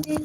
हमारे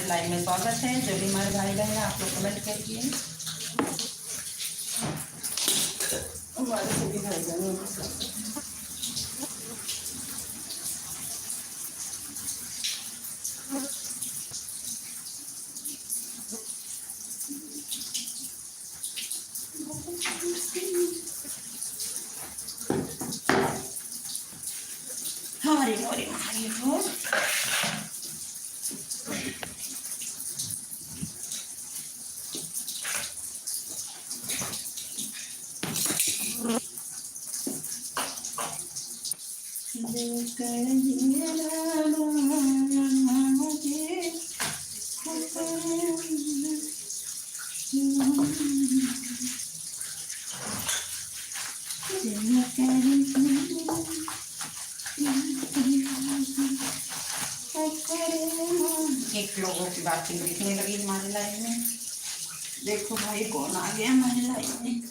लाइव में स्वागत है। जो भी हमारे भाई बहन आप लोग कमेंट करिए। हमारे सभी भाई बहनों को हमारे मोरे भाई हो। एक लोगों की बातें दिखने लगी हमारे लाइफ में। देखो भाई कौन आ गया हमारे लाइफ में।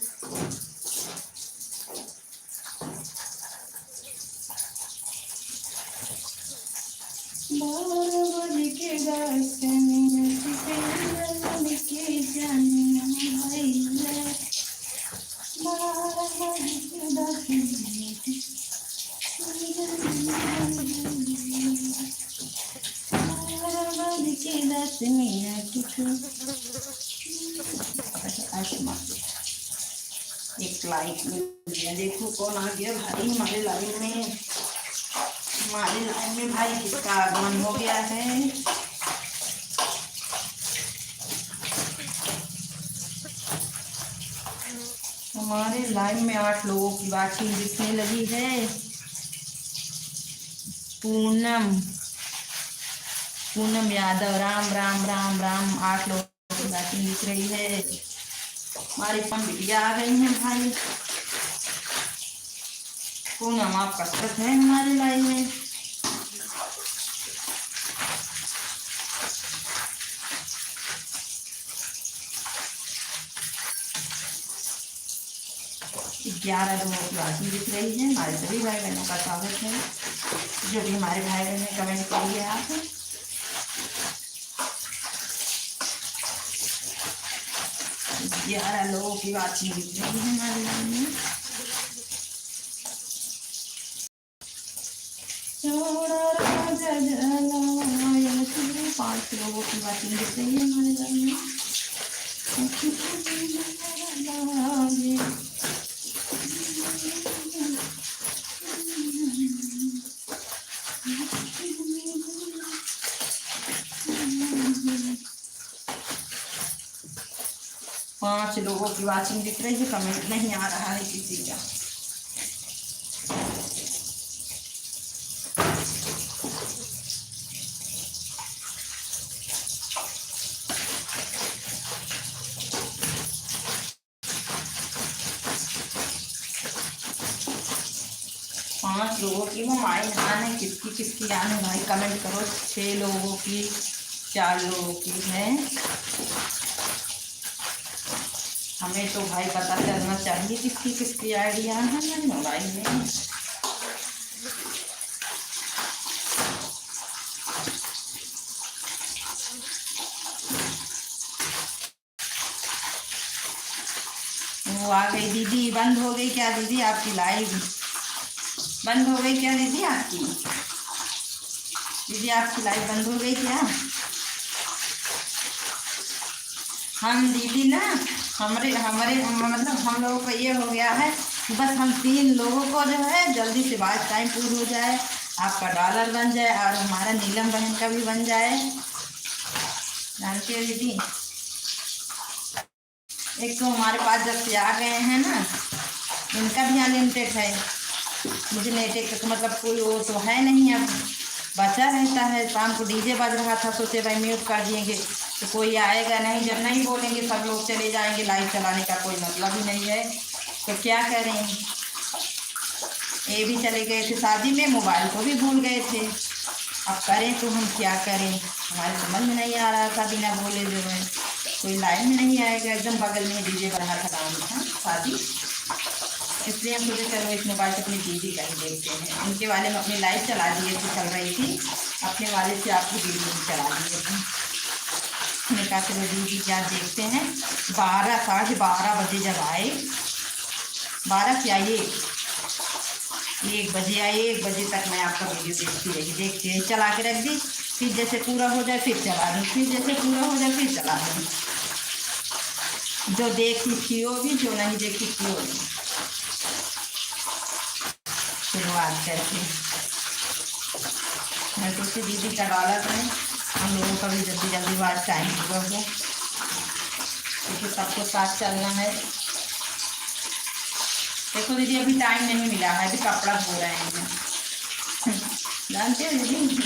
एक लाइक मिल गया। देखो कौन आ गया भाई हमारे लाइन में। हमारे लाइन में भाई किसका आगमन हो गया है। हमारे लाइन में 8 लोगों की वाचिंग दिखने लगी है। पूनम यादव, राम राम राम राम। 8 लोगों की वाचिंग दिख रही है। हमारी 5 बिटिया आ गई हैं भाई। पूनम आपका स्वागत है हमारे लाइन में। ग्यारह लोगों की वाचिंग दिख रही है। हमारे सभी भाई बहनों का स्वागत है। जो भी हमारे भाई बहन ने कमेंट करिए आप। ग्यारह लोगों की वाचिंग दिख रही है हमारे लाइन में। 5 लोगों की वाचिंग दिख रही है हमारे लाइन में। 5 लोगों की वाचिंग दिख रही है। कमेंट नहीं आ रहा है किसी का। पाँच लोगों की वो माई नहान है। किसकी किसकी जान है भाई कमेंट करो। 6 लोगों की, 4 लोगों की है। हमें तो भाई पता चलना चाहिए किसकी किसकी आइडिया है मेरे मोबाइल में। वो आ गई दीदी। बंद हो गई क्या दीदी आपकी लाइव? बंद हो गई क्या दीदी आपकी? दीदी आपकी लाइट बंद हो गई क्या? हम दीदी ना, हमारे हमारे मतलब हम लोगों का ये हो गया है कि बस हम 3 लोगों को जो है जल्दी से बात टाइम पूरी हो जाए, आपका डॉलर बन जाए और हमारा नीलम बहन का भी बन जाए। जानते हो दीदी, एक तो हमारे पास जब से आ गए हैं ना, इनका भी अनलिमिटेड है, मुझे नेट एक मतलब कोई वो तो है नहीं, अब बचा रहता है। शाम को डीजे बज रहा था, सोचे भाई म्यूट कर दिएंगे तो कोई आएगा नहीं, जब नहीं बोलेंगे सब लोग चले जाएंगे, लाइव चलाने का कोई मतलब ही नहीं है, तो क्या करें। ये भी चले गए थे शादी में, मोबाइल को भी भूल गए थे, अब करें तो हम क्या करें, हमारे समझ में नहीं आ रहा था, बिना बोले जो है कोई लाइन में नहीं आएगा। एकदम बगल में डीजे बजा था, गाँव में था शादी, इसलिए हम सोचे चलो इस मोबाइल से अपनी दीदी का ही देखते हैं। उनके वाले में अपनी लाइट चला दिए थे, चल रही थी, अपने वाले से आपकी वीडियो भी चला दिए थे। मैंने कहा चलो दीदी क्या देखते हैं। 12 साढ़े 12 बजे जब आए, 12 क्या 1 बजे आए, 1 बजे तक मैं आपका वीडियो देखती रही, देखती रही, चला के रख दी, फिर जैसे पूरा हो जाए फिर चला दूँ, फिर जैसे पूरा हो जाए फिर चला दूँ, जो देखी थी वो भी, जो नहीं देखी थी वो भी, शुरुआत करके। मैं सोची दीदी का डॉलर है, हम लोगों का भी जल्दी जल्दी बात टाइम पूरा हो, क्योंकि सबको साथ चलना है। देखो दीदी अभी टाइम नहीं मिला है, अभी कपड़ा धो रहे हैं जानते हो दीदी,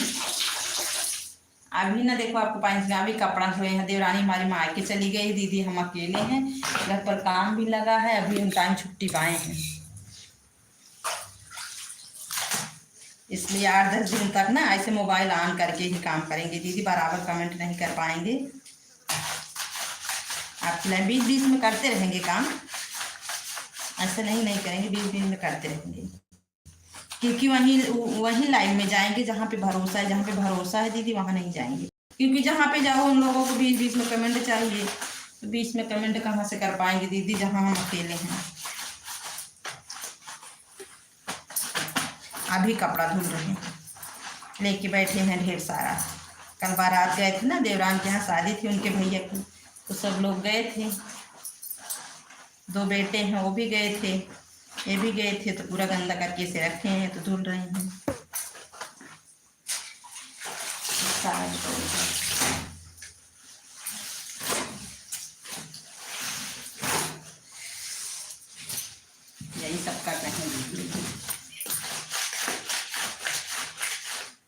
अभी ना देखो आपको पानी में अभी कपड़ा धोए हैं, देवरानी हमारी मायके चली गई, दीदी हम अकेले हैं, घर पर काम भी लगा है, अभी हम टाइम छुट्टी पाए हैं, इसलिए 8-10 दिन तक ना ऐसे मोबाइल ऑन करके ही काम करेंगे दीदी, बराबर कमेंट नहीं कर पाएंगे। आप बीच बीच में करते रहेंगे काम, ऐसे नहीं करेंगे, बीच बीच में करते रहेंगे, क्योंकि वहीं वहीं लाइन में जाएंगे जहाँ पे भरोसा है, जहाँ पे भरोसा है दीदी वहाँ नहीं जाएंगे, क्योंकि जहाँ पे जाओ उन लोगों को बीच बीच में कमेंट चाहिए, तो बीच में कमेंट कहाँ से कर पाएंगे दीदी जहाँ हम अकेले हैं। अभी कपड़ा धुल रहे हैं, लेके बैठे हैं ढेर सारा, कल बारात गए थे ना, देवरान के यहाँ शादी थी उनके भैया की, तो सब लोग गए थे, 2 बेटे हैं वो भी गए थे, ये भी गए थे, तो पूरा गंदा करके से रखे हैं, तो धुल रहे हैं। यही सब कर रहे हैं।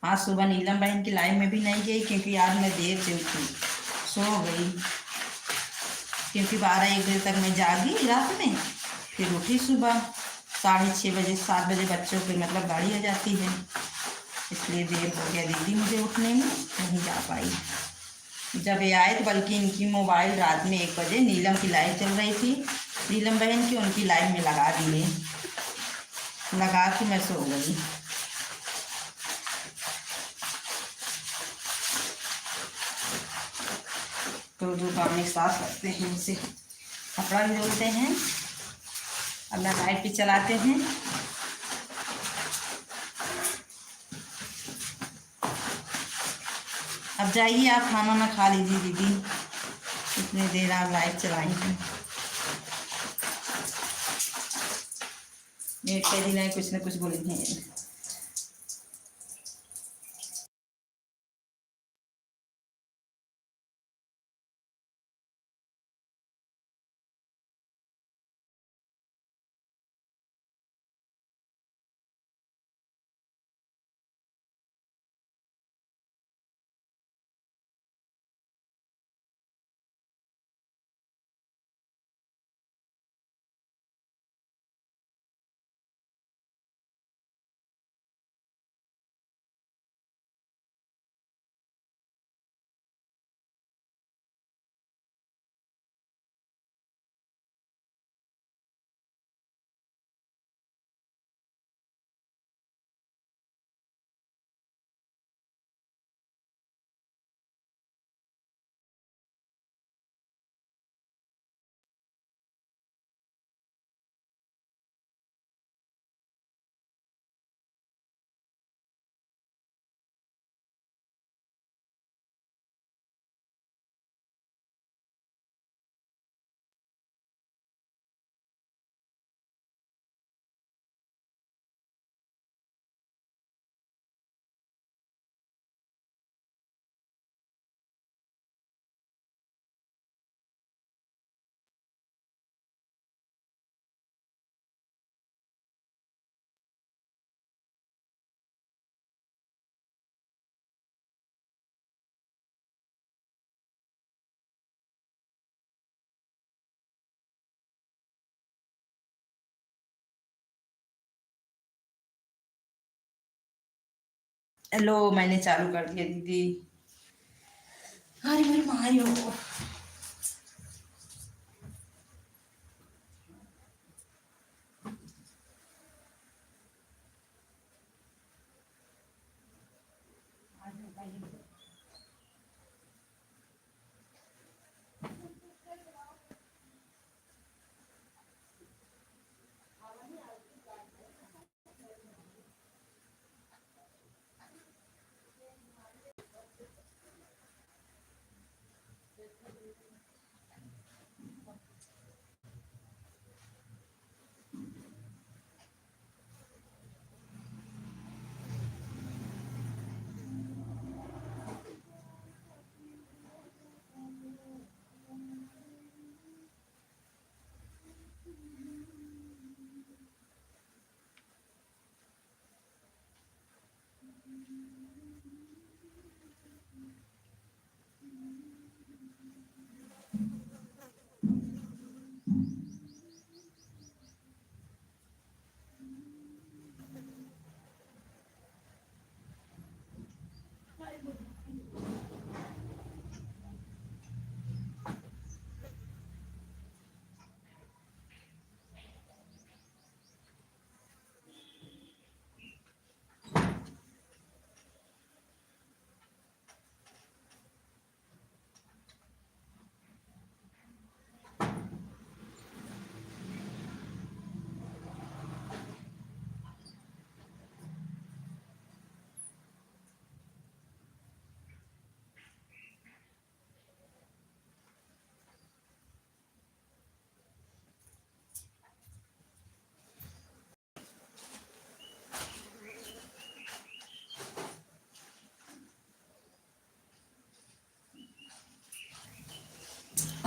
आज सुबह नीलम बहन की लाइन में भी नहीं गई, क्योंकि आज मैं देर से उठी, सो गई, क्योंकि 12-1 बजे तक मैं जागी रात में, फिर उठी सुबह 6:30 बजे, 7 बजे बच्चों की मतलब गाड़ी आ जाती है, इसलिए देर हो गया दीदी मुझे उठने में, नहीं जा पाई। जब ये आए तो बल्कि इनकी मोबाइल रात में 1 बजे, नीलम की लाइव चल रही थी, नीलम बहन की, उनकी लाइव में लगा दिए, लगा के मैं सो गई। तो जो काम एक साथ करते हैं, इनसे कपड़ा भी धोते हैं, अपना लाइट भी चलाते हैं। अब जाइए आप खाना ना खा लीजिए दीदी, इतनी देर आप लाइट चलाई हैं, नेट पे भी नहीं कुछ ना कुछ बोली हैं। लो मैंने चालू कर दिया दीदी। अरे मेरे मायो।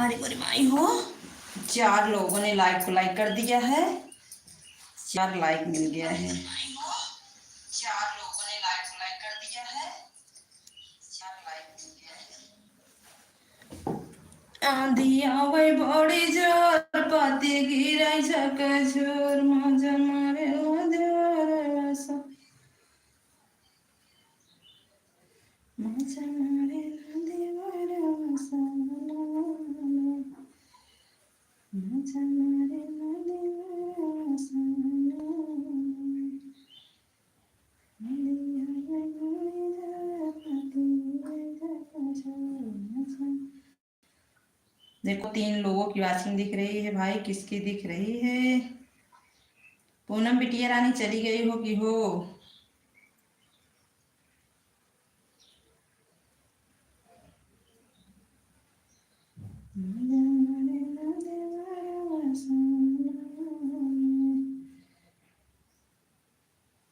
अरे मेरी माई हो। 4 लोगों ने लाइक को लाइक कर दिया है। 4 लाइक मिल गया है। 4 लोगों ने लाइक को लाइक कर दिया है। 4 लाइक मिल गया है। आंधी आवे बड़ी जोर पाती गिराई झकझोर मजा मारे देवर सा मजा मारे देवर सा मजा मारे देवर सा देखो 3 लोगों की वाचिंग दिख रही है भाई, किसकी दिख रही है? पूनम बिटिया रानी चली गई हो कि हो?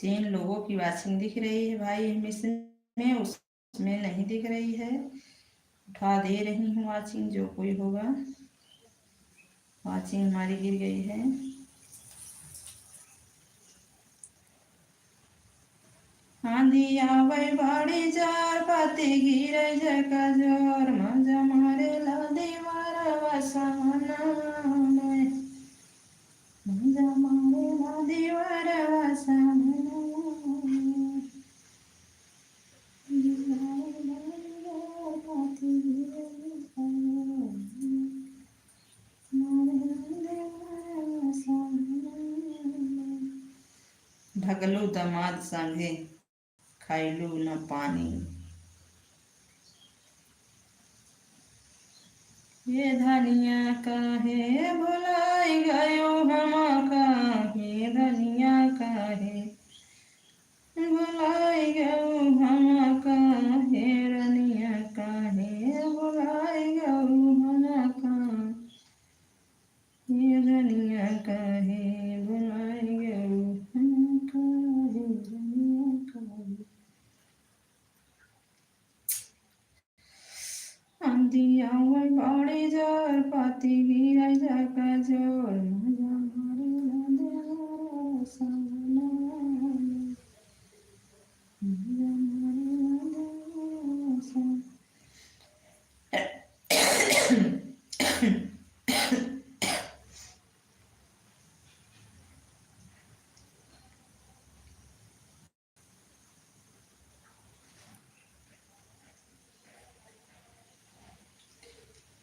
तीन लोगों की वाचिंग दिख रही है भाई, इसमें उसमें नहीं दिख रही है। उठा दे रही हूँ वाचिंग, जो कोई होगा। वाचिंग हमारी गिर गई है। आंधी आवे बाड़ी जार पाती गिरे जका जोर मजा मारे ला दीवार वसाना में मजा मारे ला दीवार वसाना ढगलू दमाद संगे खाइलू न पानी। ये धनिया काहे भुलाई गयो हम काहे धनिया काहे भुलाई गयो हम काहे रनिया काहे भुलाई गयो हम काहे रनिया काहे भुलाई गयो हम काहे रनिया काहे। आंधी आवे बाड़ी जोर पाती गिराई जका जोर मजा मारे ला देवर सामना मजा मारे ला देवर सामना।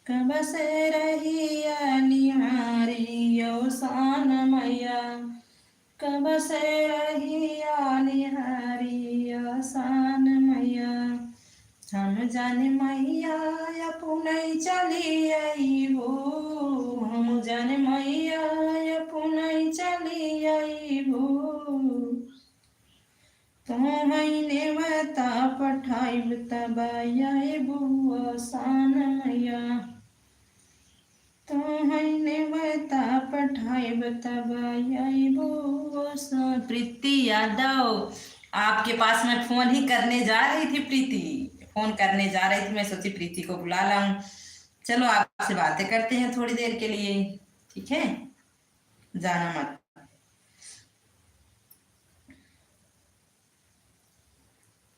कब से रही निहारी सान मैया, कब से रही निहारी सान मैया, हम जाने मैया पुनः चली आई हो, हम जाने मैया पुनः चली आई हो, तुम्हें बता पठाइब तब बुआ सान मैया, तुम्हें बता पठाइब तब बुआ सान। प्रीति यादव, आपके पास मैं फोन ही करने जा रही थी प्रीति, फोन करने जा रही थी, मैं सोची प्रीति को बुला लाऊं। चलो आपसे बातें करते हैं थोड़ी देर के लिए, ठीक है, जाना मत।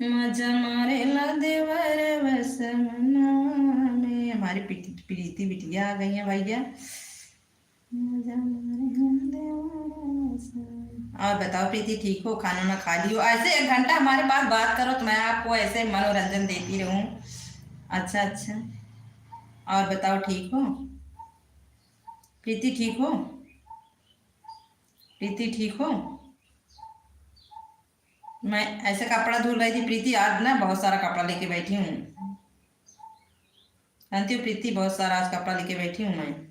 मजा मारे ला देवर बस मना में, हमारी प्रीति बिटिया आ गई है भैया। मजा मारे ला देवर। और बताओ प्रीति, ठीक हो, खाना ना खा लियो? ऐसे 1 घंटा हमारे पास बात करो तो मैं आपको ऐसे मनोरंजन देती रहूं। अच्छा अच्छा, और बताओ ठीक हो प्रीति? ठीक हो प्रीति? ठीक हो? मैं ऐसे कपड़ा धुल रही थी प्रीति, आज ना बहुत सारा कपड़ा लेके बैठी हूँ, जानती हो प्रीति, बहुत सारा आज कपड़ा लेके बैठी हूँ मैं।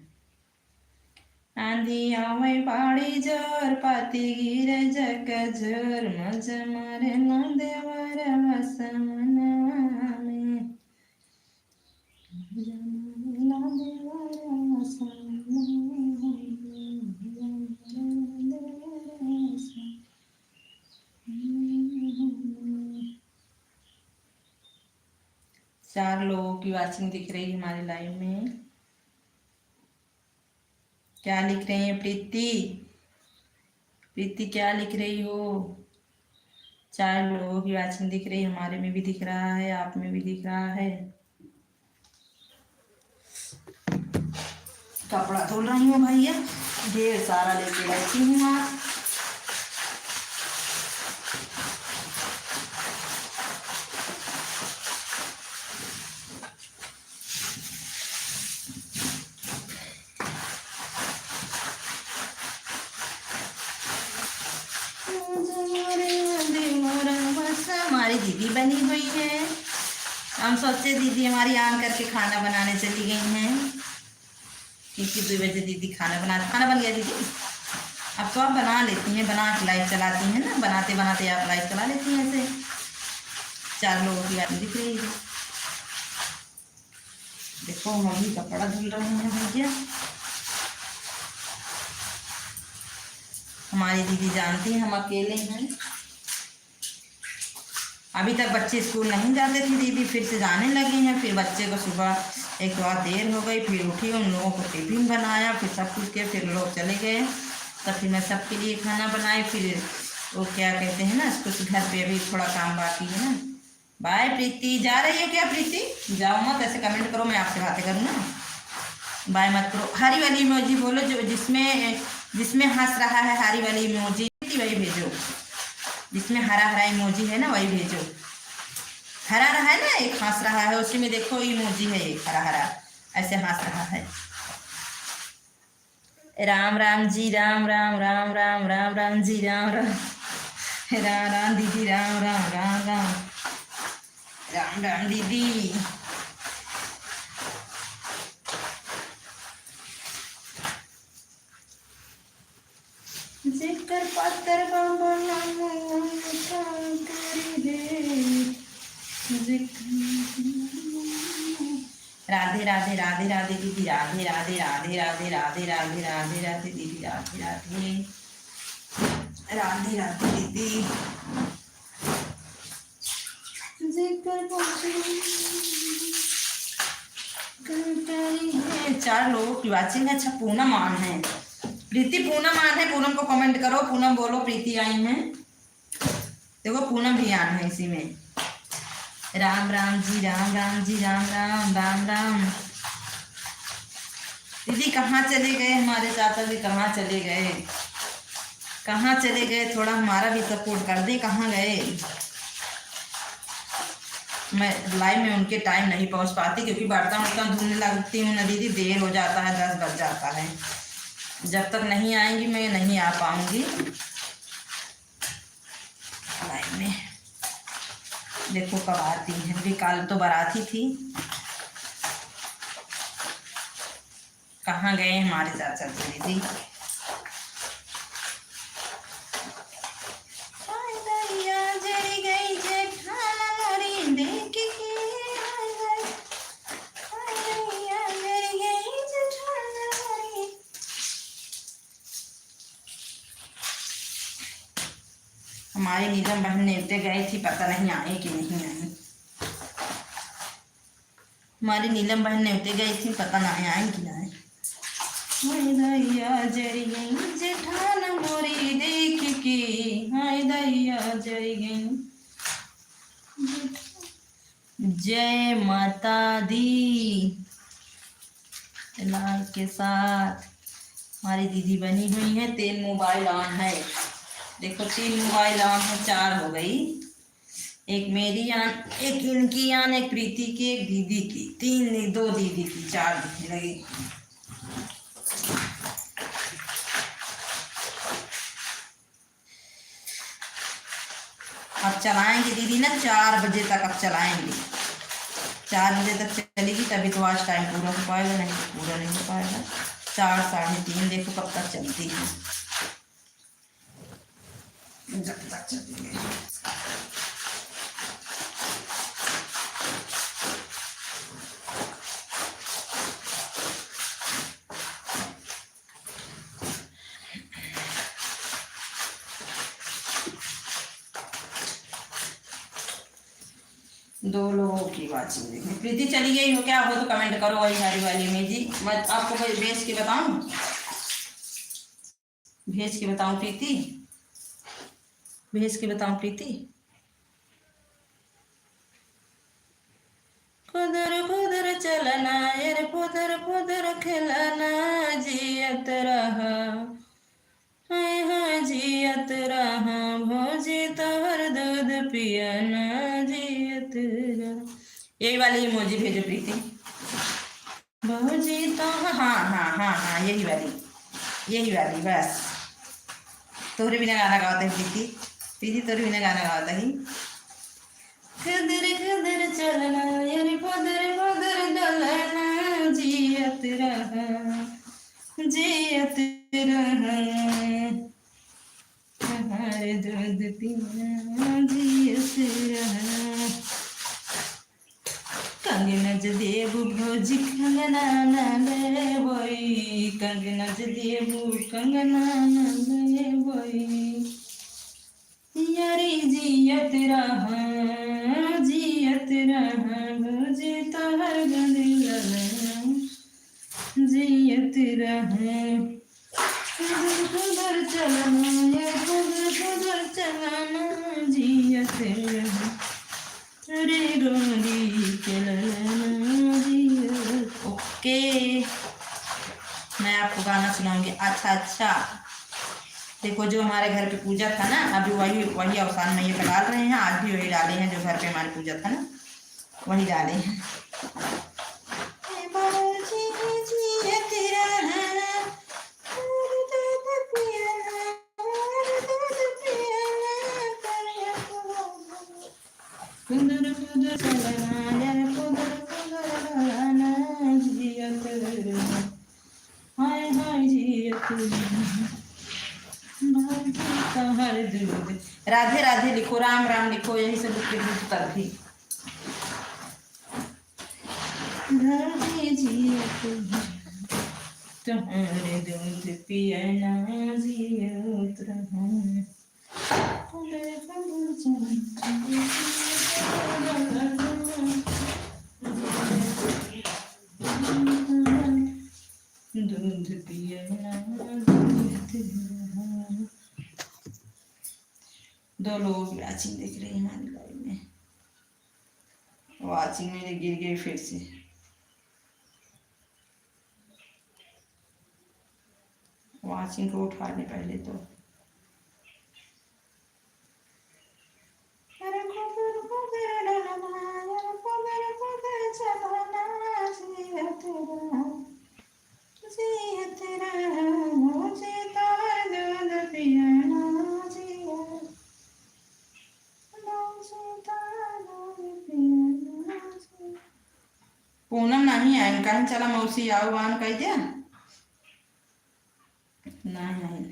आंधी आवे बाड़ी जोर, पाती गिरे जग जोर, मज मारे ना देवर वसमना में, चार लोगों की वाचिंग दिख रही है हमारी लाइव में। क्या लिख रही है प्रीति? प्रीति क्या लिख रही हो? 4 लोगों की वाचिंग दिख रही है, हमारे में भी दिख रहा है, आप में भी दिख रहा है। कपड़ा धुल रही हूँ भैया, ढेर सारा लेके बैठी हूँ। आप हमारी दीदी बनी हुई है, हम सोचे दीदी हमारी आन करके खाना बनाने चली गई हैं, क्योंकि 2 बजे दीदी खाना बन गया दीदी। अब तो आप बना लेती हैं, बना के लाइव चलाती हैं ना, बनाते बनाते आप लाइव चला लेती हैं। ऐसे 4 लोगों की बात दिख रही है। देखो मम्मी कपड़ा धुल रही हैं भैया, हमारी दीदी जानती है हम अकेले हैं। अभी तक बच्चे स्कूल नहीं जाते थे दीदी, फिर से जाने लगे हैं। फिर बच्चे को सुबह एक बार देर हो गई, फिर उठी, उन लोगों को टिफिन बनाया, फिर सब कुछ किया, फिर लोग चले गए, तब फिर मैं सबके लिए खाना बनाई। फिर वो क्या कहते हैं ना, कुछ घर पे अभी थोड़ा काम बाकी है ना। बाय प्रीति, जा रही है क्या प्रीति? जाओ मत, ऐसे कमेंट करो, मैं आपसे बातें करूँ ना, बाय मत करो। हरी वाली इमोजी बोलो, जो जिसमें हंस रहा है, हरी वाली इमोजी वही भेजो, जिसमें हरा हरा इमोजी है ना वही भेजो। हरा रहा है ना, एक हंस रहा है, उसी में देखो इमोजी है एक हरा हरा, ऐसे हंस रहा है। राम राम जी, राम राम राम राम राम राम जी, राम राम राम राम दीदी, राम राम राम राम राम राम दीदी। जिकर पत्थर राधे राधे राधे राधे दीदी, राधे राधे राधे राधे राधे राधे राधे राधे दीदी, राधे राधे राधे राधे दीदी। है 4 लोगों की वाचिंग है। अच्छा पूनम मान है, प्रीति पूनम आन है, पूनम को कमेंट करो, पूनम बोलो प्रीति आई है। देखो पूनम भी आन है इसी में। राम राम जी, राम राम जी, राम राम राम राम। दीदी कहाँ चले गए हमारे चाचा जी, कहाँ चले गए, कहाँ चले गए? थोड़ा हमारा भी सपोर्ट कर दे, कहाँ गए? मैं लाइव में उनके टाइम नहीं पहुंच पाती, क्योंकि बर्तन वर्तन धुलने लगती हूँ ना दीदी, देर हो जाता है, 10 बज जाता है। जब तक नहीं आएंगी मैं नहीं आ पाऊंगी लाइव में। देखो कब आती है, अभी कल तो बाराती थी। कहाँ गए हमारे चाचा जी दीदी? हमारी नीलम बहन नेवते गई थी, पता नहीं आए कि नहीं आई। हमारी नीलम बहन नेवते गई थी, पता नहीं आए कि नहीं। हाय दैया जरी गई जेठान मोरी देख के, हाय दैया जरी गई। जय माता दी। लाइक के साथ हमारी दीदी बनी हुई है। 3 मोबाइल ऑन है, देखो 3 मोबाइल ऑन है, 4 हो गई। एक मेरी आन, एक इनकी आन, एक प्रीति की, एक दीदी की। 3 नहीं, 2 दीदी की, 4 दिखने लगी। अब चलाएंगे दीदी ना 4 बजे तक, अब चलाएंगे 4 बजे तक चलेगी, तभी तो आज टाइम पूरा हो पाएगा, नहीं तो पूरा नहीं हो पाएगा। 4 साढ़े 3 देखो कब तक चलती है, जब तक चलती है। दो लोगों की वाचिंग देखिए। प्रीति चली गई हो क्या? हो तो कमेंट करो वही हरी वाली में जी। मैं आपको भेज के बताऊं, भेज के बताऊं प्रीति, भेज के बताऊं प्रीति। खुदर खुदर चलना यार, खुदर खुदर खिलना, जियत रहा हाय हाय जियत रहा, भौजी तोहर दूध पियना, जियत रहा। यही वाली इमोजी भेजो प्रीति। भौजी तो हाँ हाँ हाँ हाँ यही वाली, यही वाली बस। तोहरे बिना गाना गाता है प्रीति, प्रीति तोहरे बिना गाना गाता ही। खुदर खुदर चलना यार, खुदर खुदर डलना, जियत रहा जियत रहा, हमारे दूध पीना, जियत रहा। कंगना देबू भौजी कंगना न लेबई, कंगना देबू कंगना न लेबई, यारी जियत रहा जियत रहा, भौजी तोहर गंदिलना, जियत रहा। खुदर खुदर चलना या खुदर खुदर चलना, जियत रहा, रे गोरी चलना जियत। ओके, मैं आपको गाना सुनाऊंगी। अच्छा देखो, जो हमारे घर पे पूजा था ना, अभी वही अवसान में ये डाल रहे हैं। आज भी वही डाले हैं, जो घर पे हमारे पूजा था ना वही डाले हैं। खुदर खुदर चलना यार, खुदर खुदर डलना, जियत रहा हाय हाय जियत रहा, हर दूध। राधे राधे लिखो, राम राम लिखो, यही सब लिख के दूध तक भी। तुम्हारे दूध पियना, जियत रहा। दूध पियना, जियत रहा। 2 लोगों की वाचिंग देख रही है हमारी लाइव में। वाचिंग मेरे गिर गई फिर से। वाचिंग को उठा ले पहले तो। नहीं आए कहीं चला मौसी आओ आन कह दिया नहीं नहीं।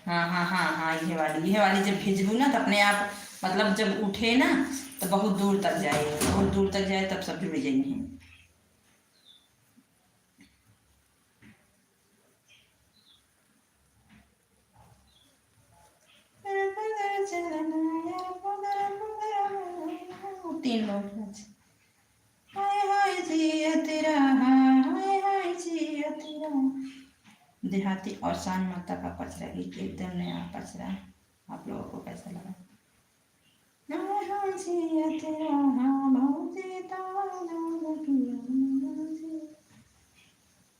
हाँ हाँ हाँ हाँ ये वाली जब भेजबू ना तो अपने आप मतलब जब उठे ना तो बहुत दूर तक जाए, बहुत दूर तक जाए तब सब जुड़ जाएंगे। तीन लोग हाय हाय जिया तेरा हाय हाय जिया तेरा। देहाती और शान माता का पचरा गीत एकदम नया पचरा, आप लोगों को कैसा लगा? हाय हाय जिया तेरा हाँ भौजी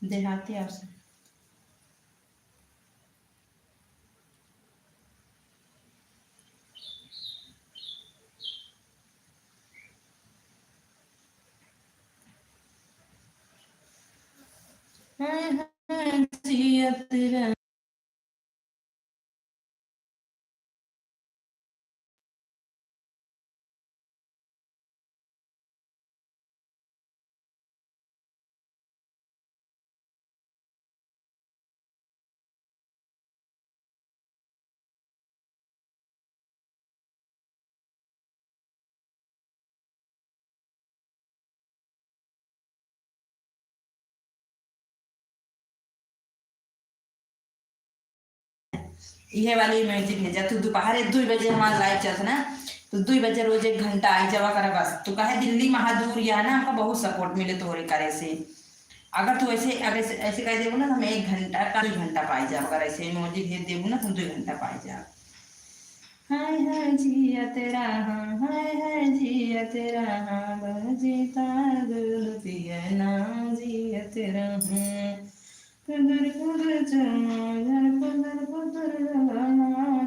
देहाती और शान। हाय हाय जिया तेरा ये वाली म्यूजिक भेजा तू दोपहर 2 बजे हमारा लाइव चलता ना तो 2 बजे रोज 1 घंटा आई जावा करा बस तू कहे दिल्ली महादूर या ना हमका बहुत सपोर्ट मिले तो करे से अगर तू ऐसे अगर ऐसे कह देबू ना तो हम 1 घंटा का 2 घंटा पाई जा अगर ऐसे म्यूजिक भेज देबू ना तो 2 घंटा पाई जा। हाय हाय जिया तेरा हाँ हाय हाय जिया तेरा हाँ बजीता गुल पिया ना जिया तेरा हाँ कुदर कुदर चमार कुदर कुदर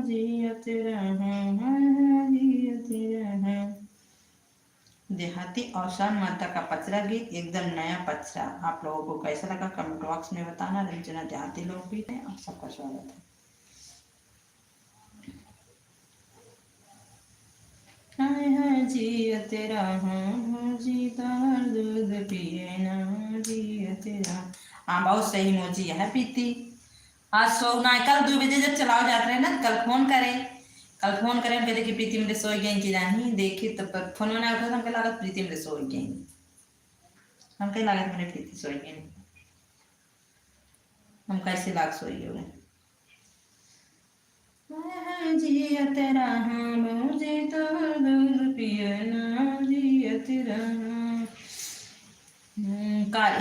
जिया तेरा हाँ हाय हाय जिया तेरा हाँ। देहाती और शान माता का पचरा गीत एकदम नया पचरा, आप लोगों को कैसा लगा कमेंट बॉक्स में बताना। रंजना देहाती लोग भी हैं और सबका स्वागत है। हाय हाय जिया तेरा हाँ जीता दूध पिए ना जिया तेरा। हाँ बहुत सही मोजी है पीती। आज सोना कल 2 बजे जब चलाओ जाते रहे ना कल फोन करें कहते कि प्रीति मेरे सो गई कि नहीं देखी तब फोन में उठा हमके लागत प्रीति मेरे सो गई हमके लागत मेरे प्रीति सो गई हम कैसे लाग सोई हो जिया तेरा हाँ मुझे तो दूध पिया ना जिया तेरा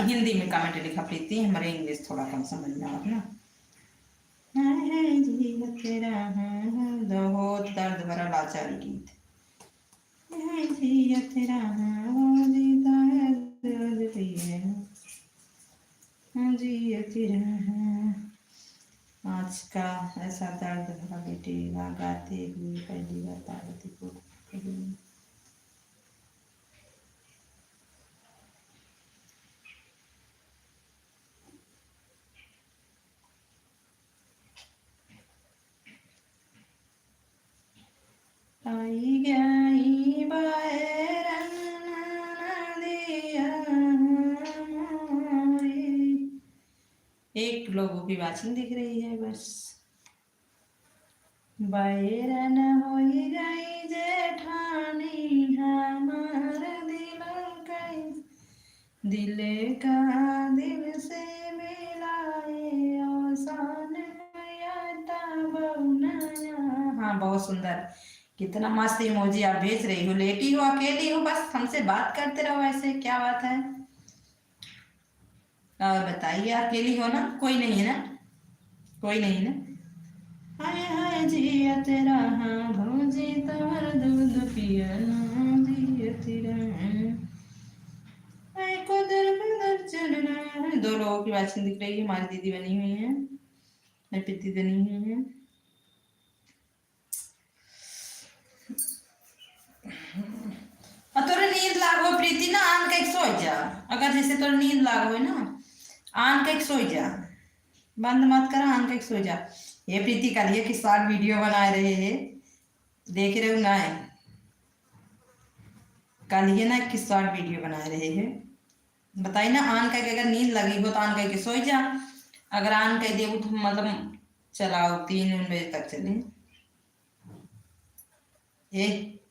हिंदी में कमेंट लिखा प्रीति हमारे इंग्लिश थोड़ा कम समझ में आप ना। जिया तेरा हाँ बहुत दर्द भरा लाचारी गीत जिया तेरा हाँ जीता है दूध पिया जिया तेरा हाँ। आज का ऐसा दर्द भरा बेटी गाते हुए पहली बार पार्वती को आई गई बाहर एक लोगों की वाचिंग दिख रही है बस। बैरन हो गई जेठानी हमार दिल का दिल से मिलाए औसान हाँ बहुत सुंदर कितना मस्त इमोजी आप भेज रही हो। लेटी हो अकेली हो बस हमसे बात करते रहो ऐसे क्या बात है। और बताइए अकेली हो ना कोई नहीं है ना कोई नहीं ना। हाय हाय जिया तेरा हाँ भौजी तोहर दूध पिया ना जिया तेरा हाय कुदर कुदर चलना। 2 लोगों की वाचिंग दिख रही है हमारी दीदी बनी हुई है मेरी पित्ती बनी हुई है। तोरे नींद लागो प्रीति ना आन के सो जा अगर जैसे तोरे नींद लागो है ना आन के सो जा बंद मत कर, आन के सो जा। ये प्रीति कल ये कि शॉर्ट वीडियो बना रहे हैं, देख रहे हो ना है, कल ये ना कि शॉर्ट वीडियो बना रहे हैं। बताई ना, आन करके अगर नींद लगी हो तो आन करके सो जा, अगर आन कर दे तो मतलब चलाओ 3 बजे तक चले। ए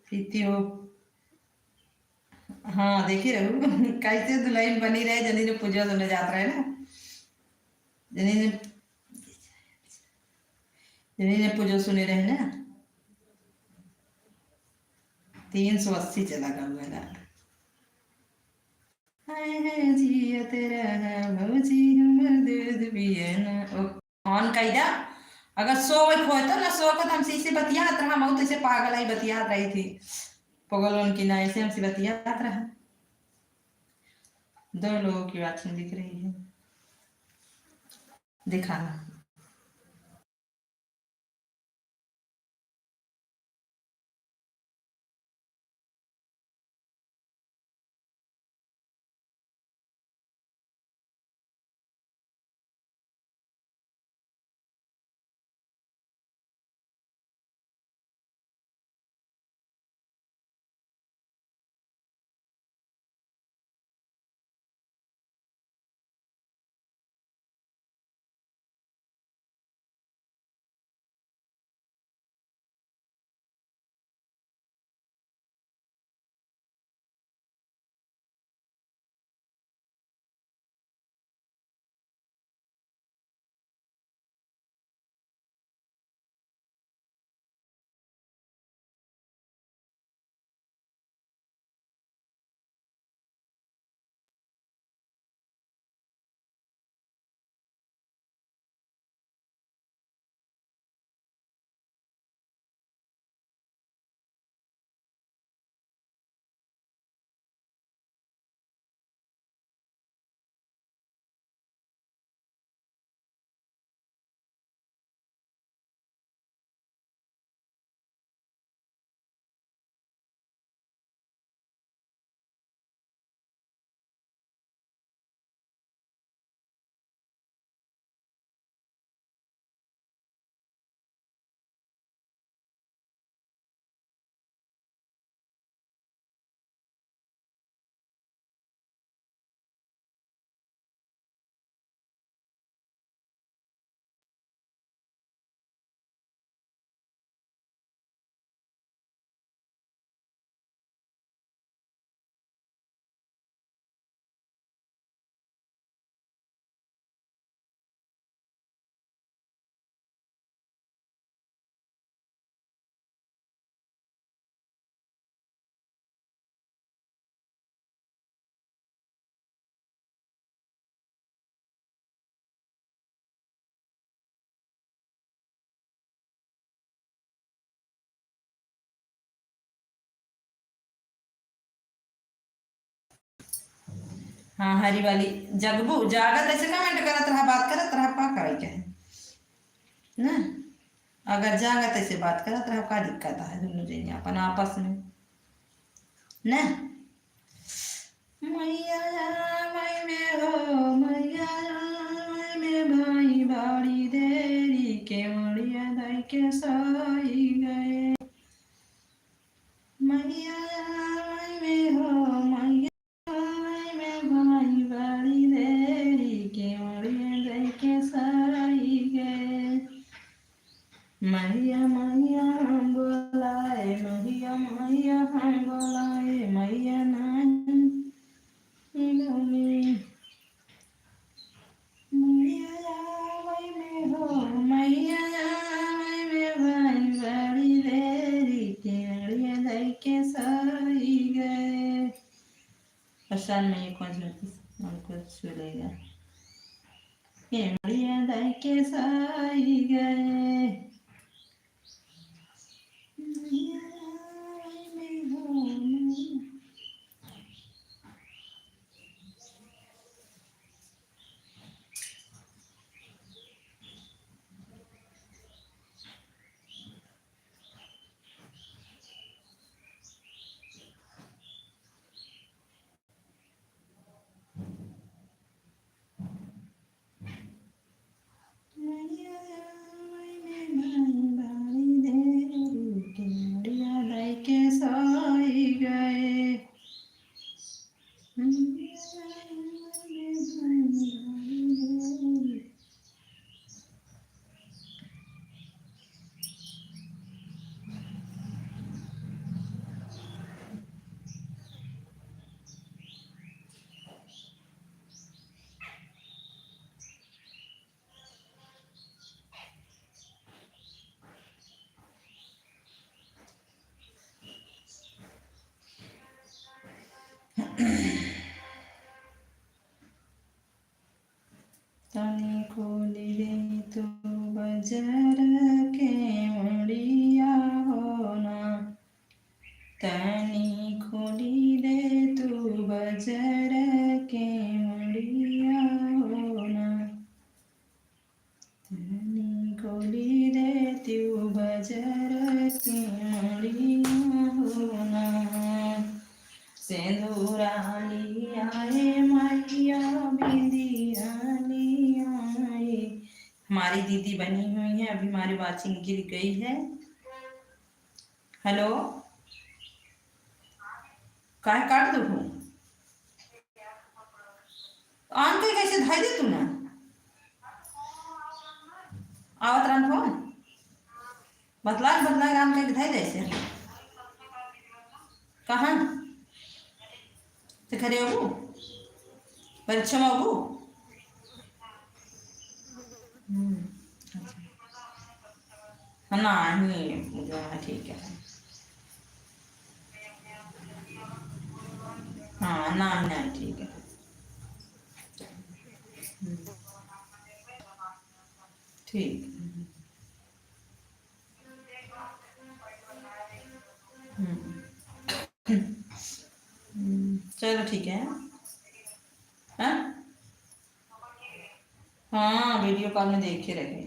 प्रीति हो, हाँ देखी रहू कैसे दुल्हन बनी रहे, जनी ने पूजा सुनने जाता रहे ना, जनी ने पूजा सुने रहे ना। 380 चला गया। जिया तेरा भौजी हमर दूध पिए ना। ऑन कैदा, अगर सो खोए तो ना सो कर हमसे इसे बतियात रहा, बहुत ऐसे पागल आई बतियात रही थी, पगल उनकी ना ऐसे हमसे बतियात रहा। 2 लोगों की बात दिख रही है, दिखा। हाँ हरी वाली जगबू जागत ऐसे कमेंट करत रहा, बात करत रहा, पा के ना, अगर जागत ऐसे बात करत रहा, का दिक्कत है दोनों जने अपन आपस में ना। मैया मैं में हो, मैया मैं में भाई बाड़ी देरी के मड़िया दाई के साई गए। मैया मैं में हो, मैया मैं भाई बाड़ी देरी के मड़िया दाई के साई गए। मैया मैया हम बोलाए, मैया मैया हम बोलाए, मैया नहीं बोले। मैया वही में हो, मैया वही में भाई बड़ी देरी के अड़िया दई के साई गए। परेशान में ये कौन सा उनको सुलेगा, ये अड़िया दई के साई गए। मैया वही में हो, तू बजर के मुड़िया होना, तनी खोली दे तू बजर के मुड़िया होना, तनी खोली दे तू बजर के मुड़िया होना। सिंदूराली आए मैया बिंदियाली आए। हमारी दीदी बनी हुई है, अभी हमारी वाचिंग गिर गई है। हेलो, काहे काट दो आन के कैसे धाई दे तू ना आवत रन फोन बतला आन के धाई दे से कहाँ तो खरे हो परीक्षा में हो। ना ही ठीक है। हाँ ना नहीं ठीक है। ठीक। चलो ठीक है। हाँ हाँ वीडियो कॉल में देख के रखे।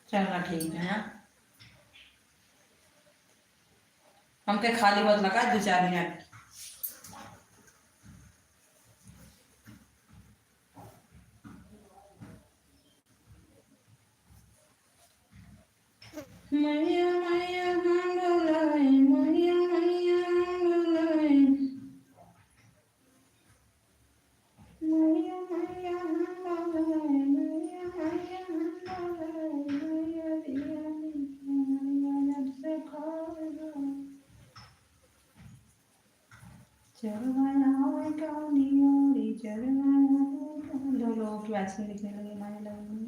चलो ठीक है। हमके खाली बहुत लगा 2-4 मिनट। मैया मैया मंगलाए मैया मैया मंगलाए मैया मैया मंगलाए मैया मैया मंगलाए मैया दिया मैया से खाएगा चरवाया कानी ओरी चरवाया दो लोगों की बात सुन लिखने लगे माने लगे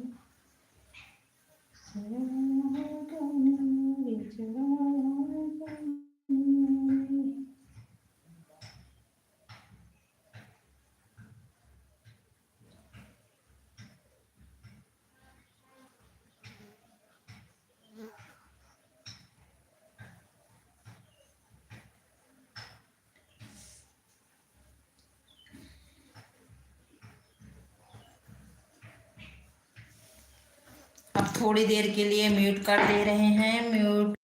चरवाया कानी ओरी चरवाया कानी ओरी। अब थोड़ी देर के लिए म्यूट कर दे रहे हैं। म्यूट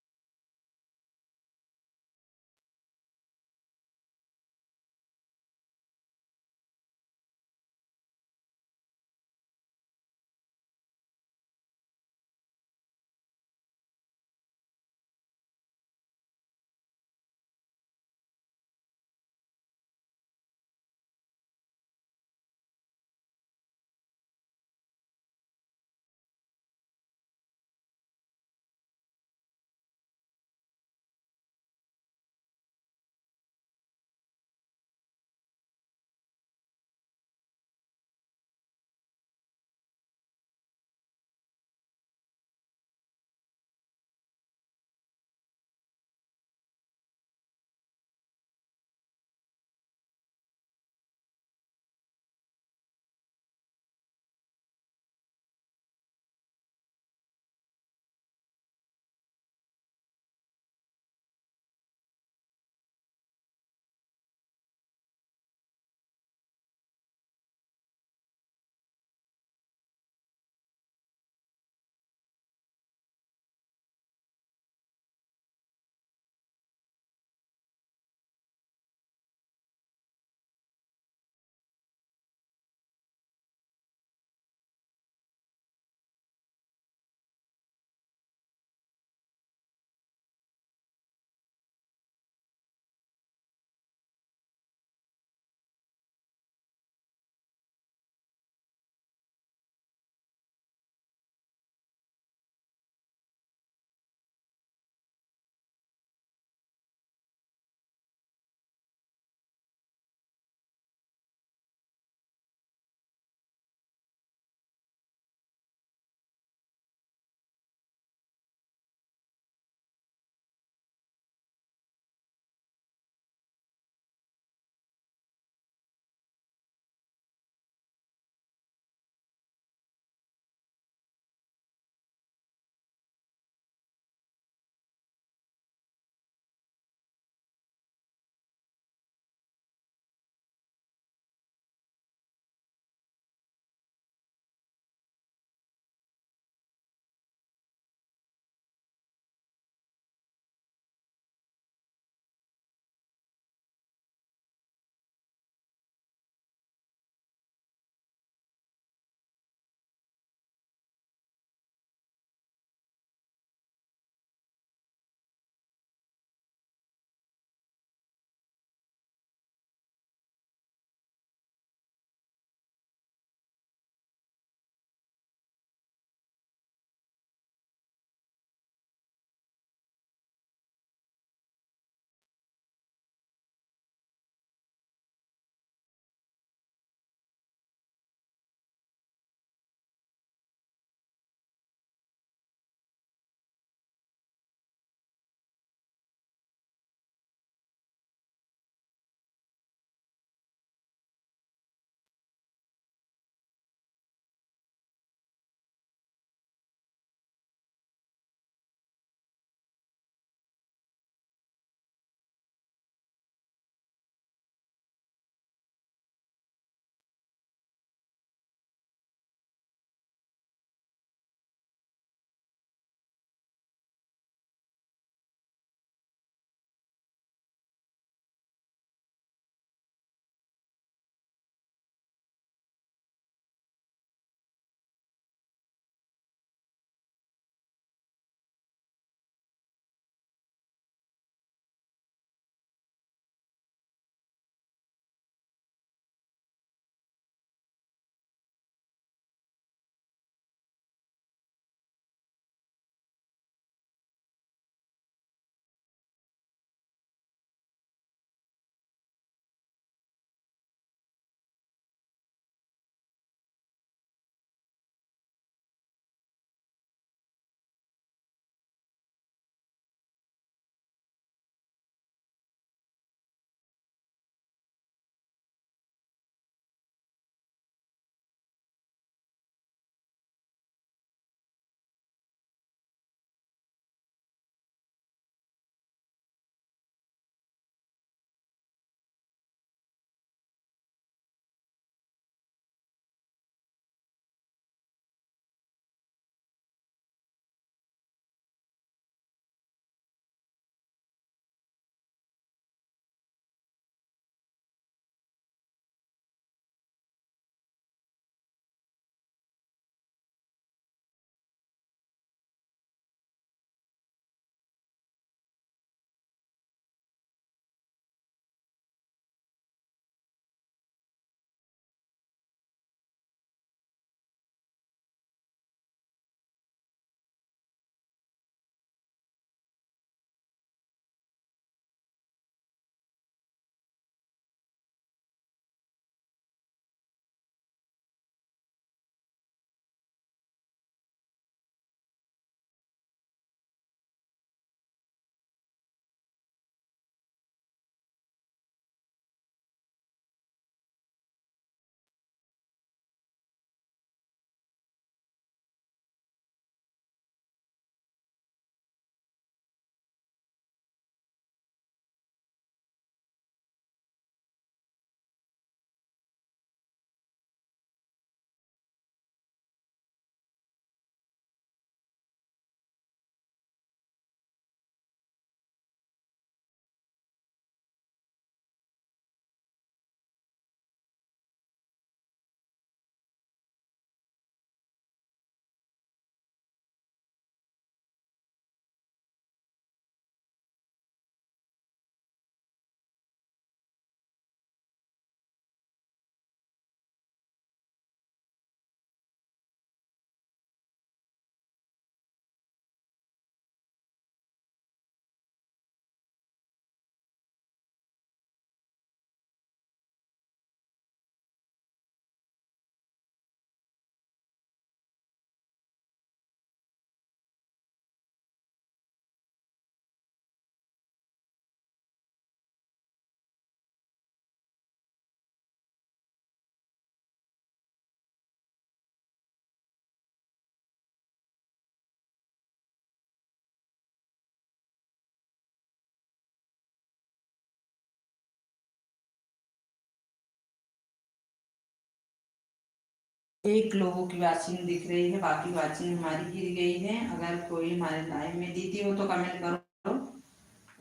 एक लोगों की वॉचिंग दिख रही है, बाकी वॉचिंग हमारी गिर गई है। अगर कोई हमारे लाइव में दीदी हो तो कमेंट करो।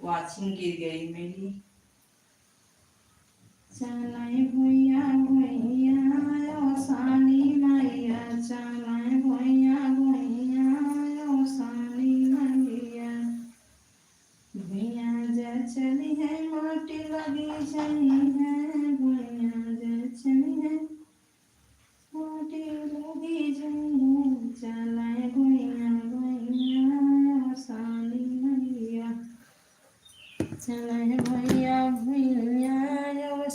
वॉचिंग गिर गई मेरी। चलाए भैया भैया ओ सानी मैया, चलाए भैया भैया ओ सानी मैया। भैया जा चली है माटी लगी जई है, भैया जा चली है माटी लगी जई है। चलाए भैया भैया ओ सानी मैया, चलाए भैया भैया ओ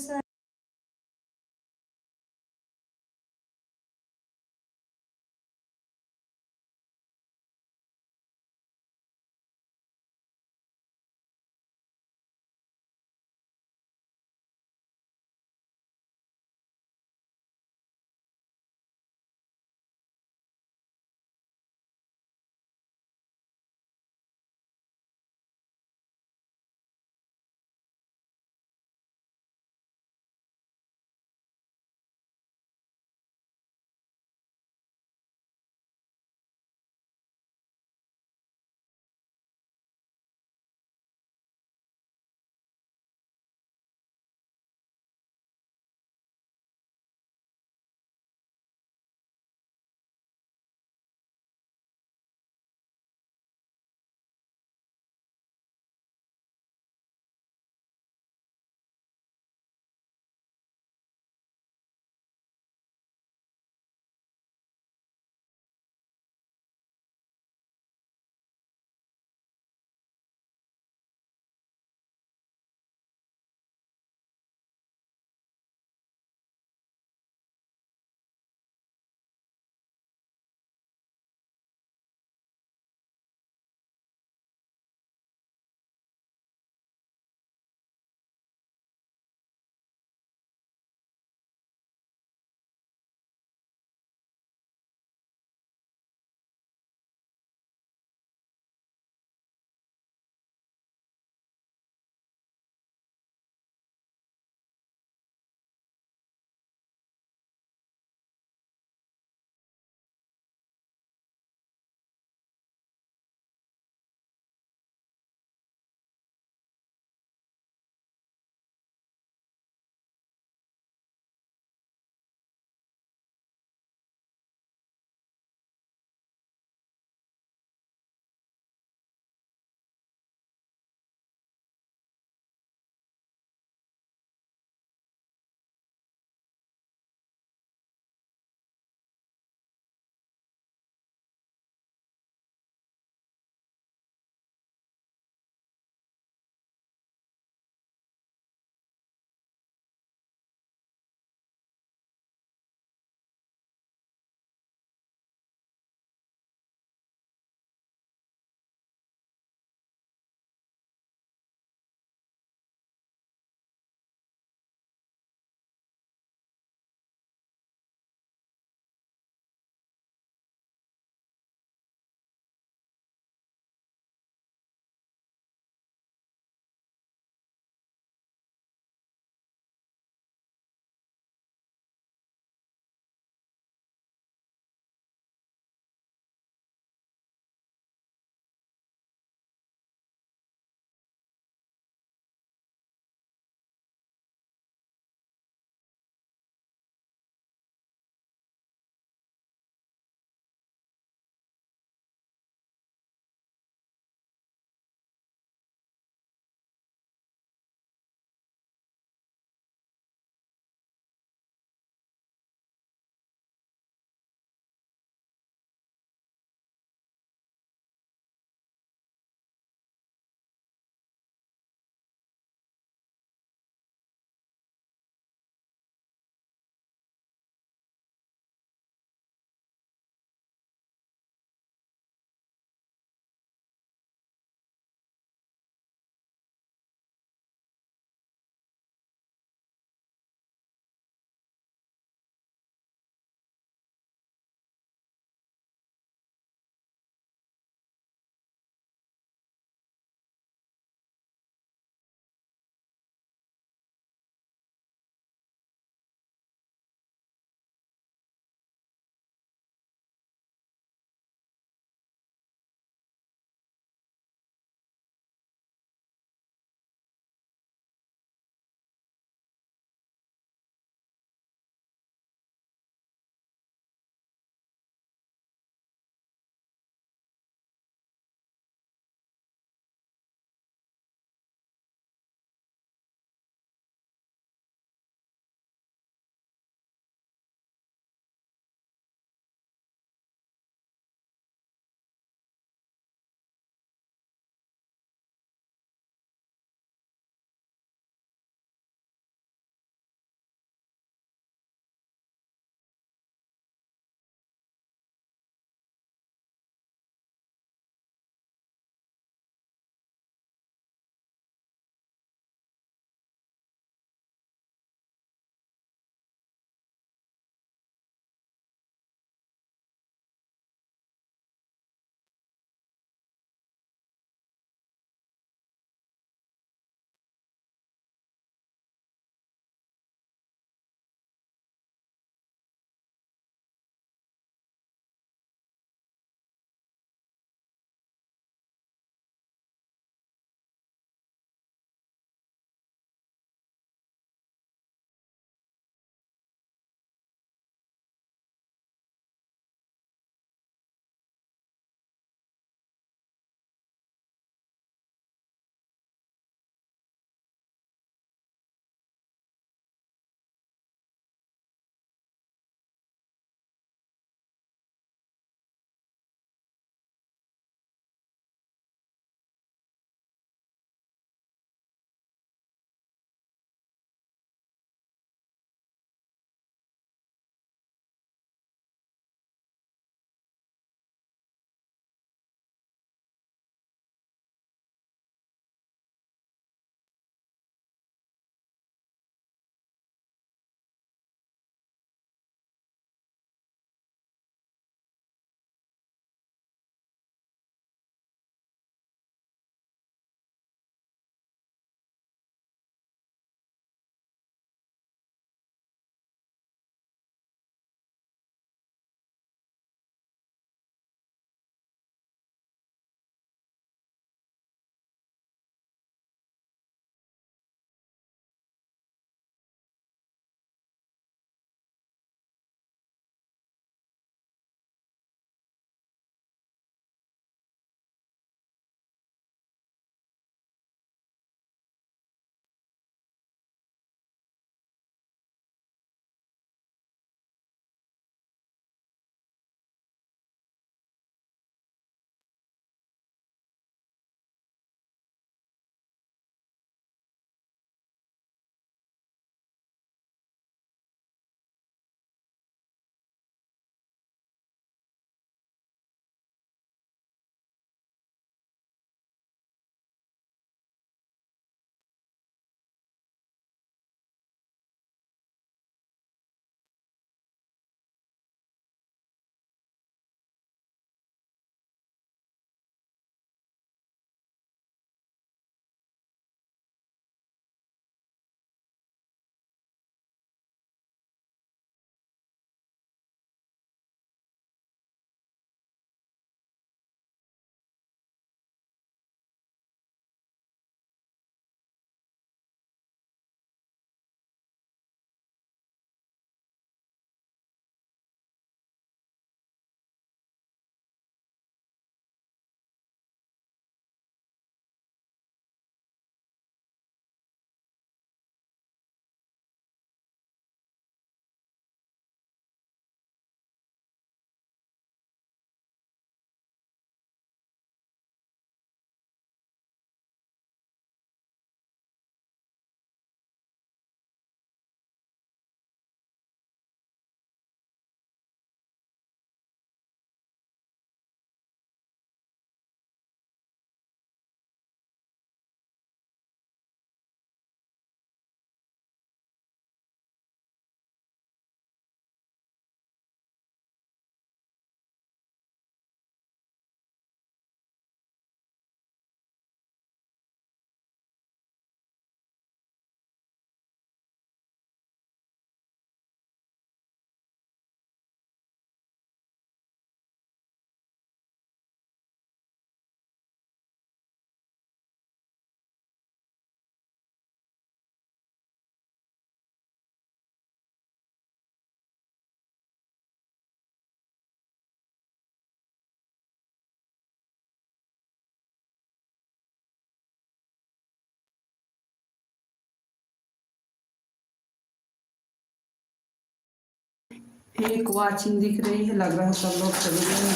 एक वॉचिंग दिख रही है, लग रहा है सब लोग चले गए,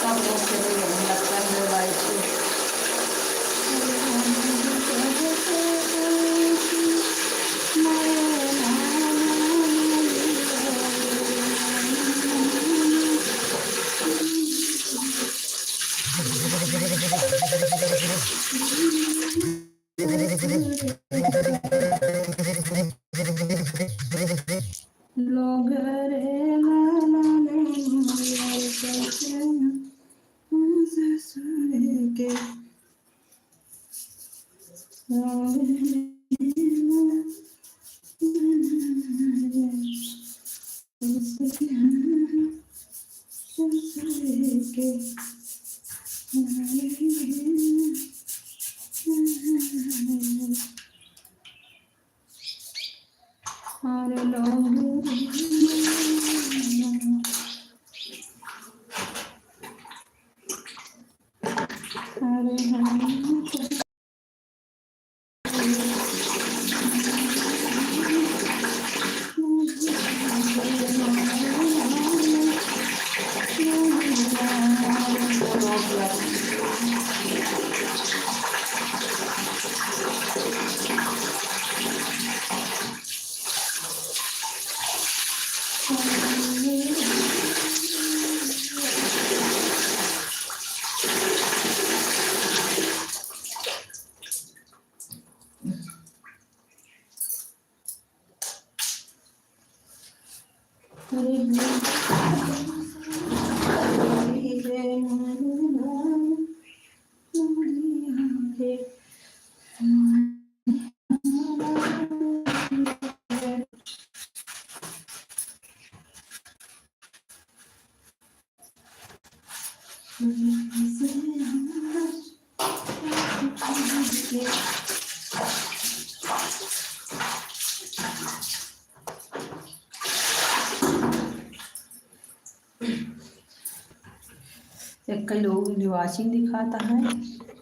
सब लोग चले गए लगता है लाइट से। लोग रे के अरे लोग अरे एक कई लोग वॉचिंग दिखाता है।